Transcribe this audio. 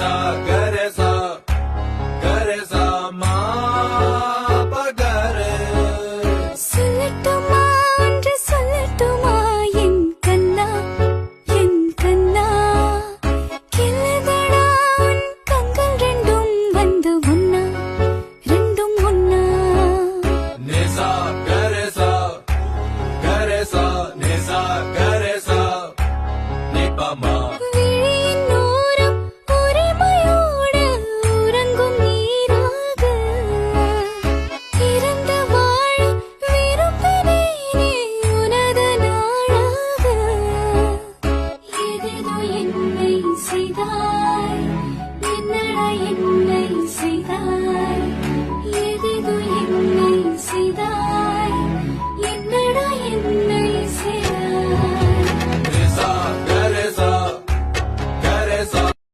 sa gare sa ma pa gare. சொல்லட்டுமா ஒன்று சொல்லட்டுமா என் கண்ணா என் கண்ணா கிள்ளதடா உன் கண்கள் ரெண்டும் வந்து ஒன்னா ரெண்டும் ஒன்னா. Ni sa gare sa ni sa gare sa ni pa ma. விழியின் ஓரம் உரிமையோடு உறங்கும் நீராக இறந்து வாழ விரும்பினேனே உனது நாளாக. ஏதேதோ என்னை செய்தாய் என்னடா என்னை